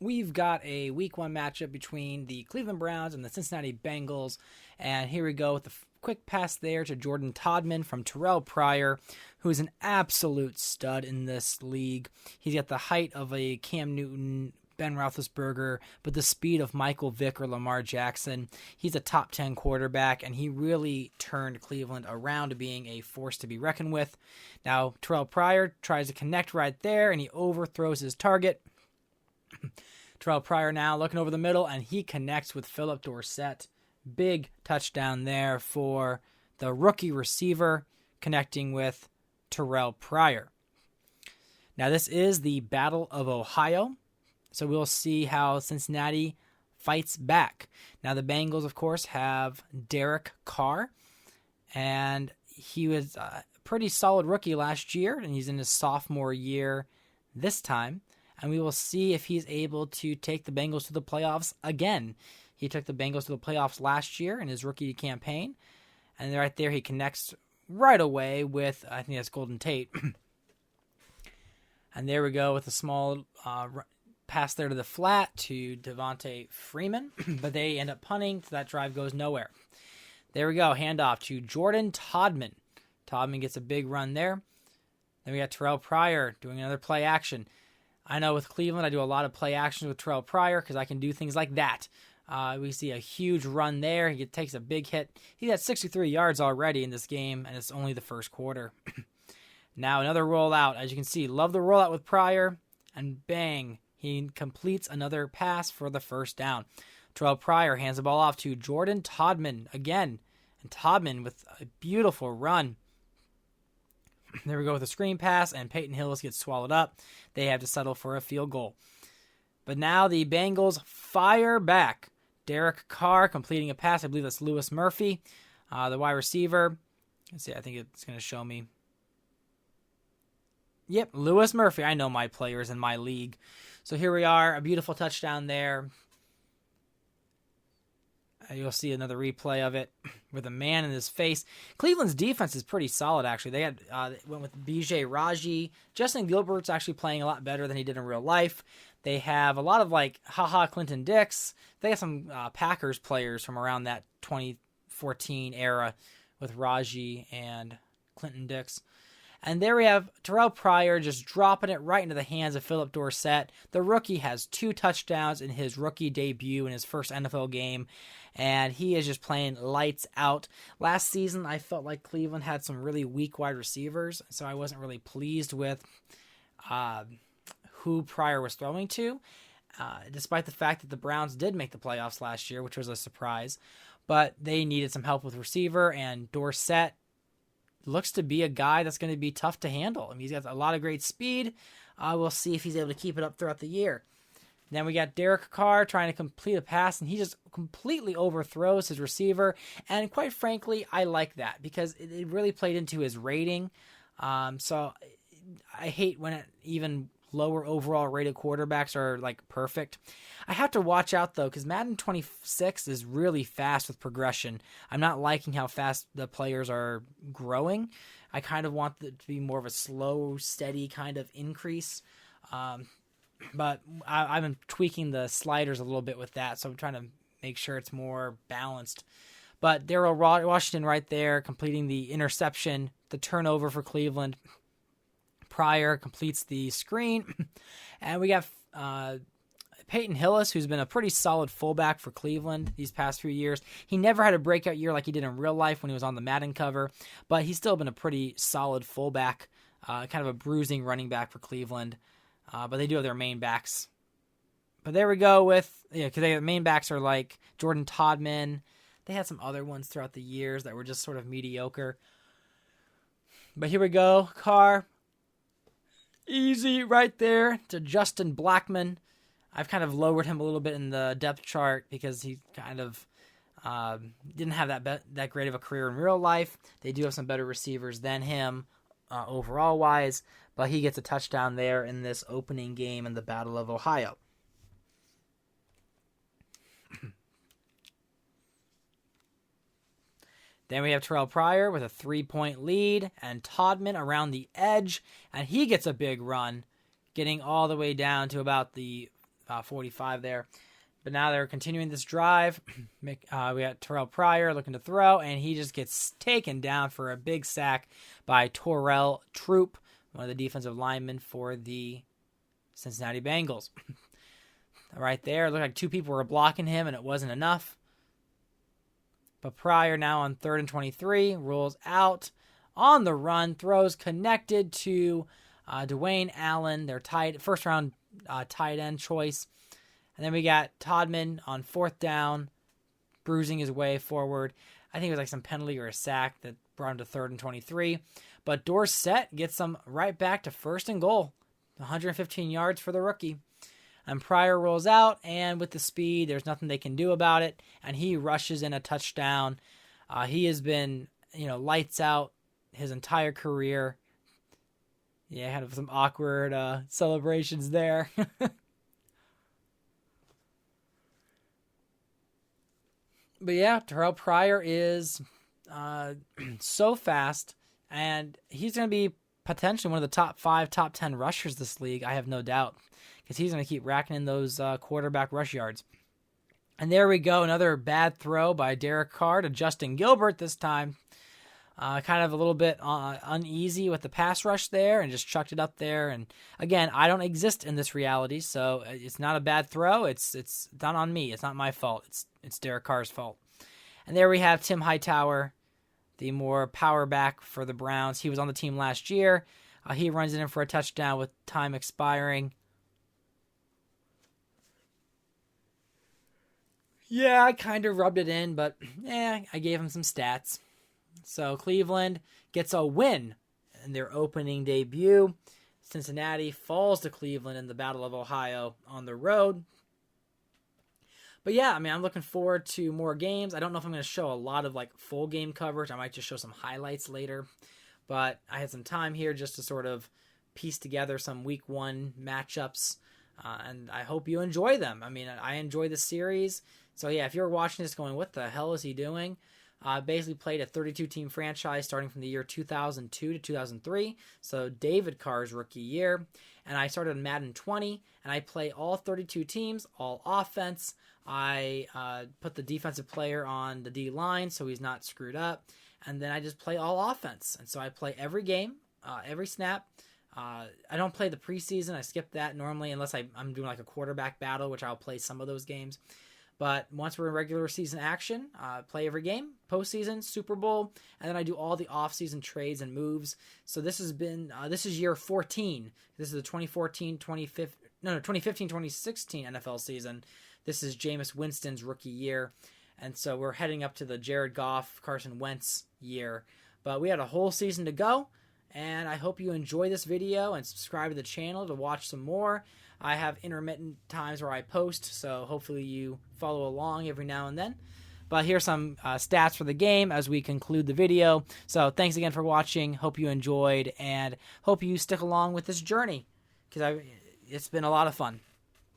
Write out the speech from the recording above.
we've got a Week 1 matchup between the Cleveland Browns and the Cincinnati Bengals. And here we go with the quick pass there to Jordan Todman from Terrell Pryor, who's an absolute stud in this league. He's got the height of a Cam Newton, Ben Roethlisberger, but the speed of Michael Vick or Lamar Jackson. He's a top 10 quarterback, and he really turned Cleveland around to being a force to be reckoned with. Now, Terrell Pryor tries to connect right there, and he overthrows his target. Terrell Pryor now looking over the middle, and he connects with Phillip Dorsett. Big touchdown there for the rookie receiver connecting with Terrell Pryor. Now, this is the Battle of Ohio. So we'll see how Cincinnati fights back. Now the Bengals, of course, have Derek Carr, and he was a pretty solid rookie last year, and he's in his sophomore year this time. And we will see if he's able to take the Bengals to the playoffs again. He took the Bengals to the playoffs last year in his rookie campaign, and right there he connects right away with, I think that's Golden Tate. And there we go with a small pass there to the flat to Devontae Freeman, but they end up punting, so that drive goes nowhere. There we go, handoff to Jordan Todman. Todman gets a big run there. Then we got Terrell Pryor doing another play action. I know with Cleveland, I do a lot of play actions with Terrell Pryor because I can do things like that. We see a huge run there. He takes a big hit. He got 63 yards already in this game, and it's only the first quarter. Now another rollout. As you can see, love the rollout with Pryor, and bang, he completes another pass for the first down. Terrell Pryor hands the ball off to Jordan Todman again. And Todman with a beautiful run. There we go with a screen pass, and Peyton Hillis gets swallowed up. They have to settle for a field goal. But now the Bengals fire back. Derek Carr completing a pass. I believe that's Lewis Murphy, the wide receiver. Let's see, I think it's going to show me. Yep, Lewis Murphy. I know my players in my league. So here we are, a beautiful touchdown there. You'll see another replay of it with a man in his face. Cleveland's defense is pretty solid, actually. They went with B.J. Raji. Justin Gilbert's actually playing a lot better than he did in real life. They have a lot of, Clinton Dix. They have some Packers players from around that 2014 era with Raji and Clinton Dix. And there we have Terrell Pryor just dropping it right into the hands of Phillip Dorsett. The rookie has 2 touchdowns in his rookie debut in his first NFL game, and he is just playing lights out. Last season, I felt like Cleveland had some really weak wide receivers, so I wasn't really pleased with who Pryor was throwing to, despite the fact that the Browns did make the playoffs last year, which was a surprise. But they needed some help with receiver, and Dorsett looks to be a guy that's going to be tough to handle. I mean, he's got a lot of great speed. We'll see if he's able to keep it up throughout the year. Then we got Derek Carr trying to complete a pass, and he just completely overthrows his receiver. And quite frankly, I like that because it really played into his rating. So I hate when even lower overall rated quarterbacks are perfect. I have to watch out though, because Madden 26 is really fast with progression. I'm not liking how fast the players are growing. I kind of want it to be more of a slow, steady kind of increase. But I've been tweaking the sliders a little bit with that, so I'm trying to make sure it's more balanced. But Darryl Washington right there completing the interception, the turnover for Cleveland. Pryor completes the screen. And we got Peyton Hillis, who's been a pretty solid fullback for Cleveland these past few years. He never had a breakout year like he did in real life when he was on the Madden cover, but he's still been a pretty solid fullback, kind of a bruising running back for Cleveland. But they do have their main backs. But there we go because the main backs are like Jordan Todman. They had some other ones throughout the years that were just sort of mediocre. But here we go, Carr. Easy right there to Justin Blackmon. I've kind of lowered him a little bit in the depth chart because he kind of didn't have that great of a career in real life. They do have some better receivers than him overall wise, but he gets a touchdown there in this opening game in the Battle of Ohio. Then we have Terrell Pryor with a 3-point lead, and Todman around the edge, and he gets a big run, getting all the way down to about the 45 there. But now they're continuing this drive. We got Terrell Pryor looking to throw, and he just gets taken down for a big sack by Torrell Troop, one of the defensive linemen for the Cincinnati Bengals. Right there, it looked like two people were blocking him, and it wasn't enough. But Pryor now on 3rd and 23, rolls out on the run, throws connected to Dwayne Allen, their first-round tight end choice. And then we got Todman on 4th down, bruising his way forward. I think it was like some penalty or a sack that brought him to 3rd and 23. But Dorsett gets them right back to 1st and goal. 115 yards for the rookie. And Pryor rolls out, and with the speed, there's nothing they can do about it. And he rushes in a touchdown. He has been, lights out his entire career. Yeah, had some awkward celebrations there. But yeah, Terrell Pryor is so fast, and he's going to be potentially one of the top 5, top 10 rushers this league, I have no doubt, because he's going to keep racking in those quarterback rush yards. And there we go, another bad throw by Derek Carr to Justin Gilbert this time. Kind of a little bit uneasy with the pass rush there, and just chucked it up there. And again, I don't exist in this reality, so it's not a bad throw. It's not on me. It's not my fault. It's Derek Carr's fault. And there we have Tim Hightower, the more power back for the Browns. He was on the team last year. He runs it in for a touchdown with time expiring. Yeah, I kind of rubbed it in, but I gave him some stats. So Cleveland gets a win in their opening debut. Cincinnati falls to Cleveland in the Battle of Ohio on the road. But yeah, I'm looking forward to more games. I don't know if I'm going to show a lot of full game coverage. I might just show some highlights later. But I had some time here just to sort of piece together some week 1 matchups. And I hope you enjoy them. I enjoy the series. So yeah, if you're watching this going, what the hell is he doing? Basically played a 32-team franchise starting from the year 2002 to 2003, so David Carr's rookie year. And I started in Madden 20, and I play all 32 teams, all offense. I put the defensive player on the D-line so he's not screwed up, and then I just play all offense. And so I play every game, every snap. I don't play the preseason. I skip that normally unless I'm doing a quarterback battle, which I'll play some of those games. But once we're in regular season action, play every game, postseason, Super Bowl, and then I do all the off-season trades and moves. So this is year 14. This is the 2015-2016 NFL season. This is Jameis Winston's rookie year. And so we're heading up to the Jared Goff, Carson Wentz year. But we had a whole season to go, and I hope you enjoy this video and subscribe to the channel to watch some more. I have intermittent times where I post, so hopefully you follow along every now and then. But here's some stats for the game as we conclude the video. So thanks again for watching. Hope you enjoyed, and hope you stick along with this journey, because it's been a lot of fun.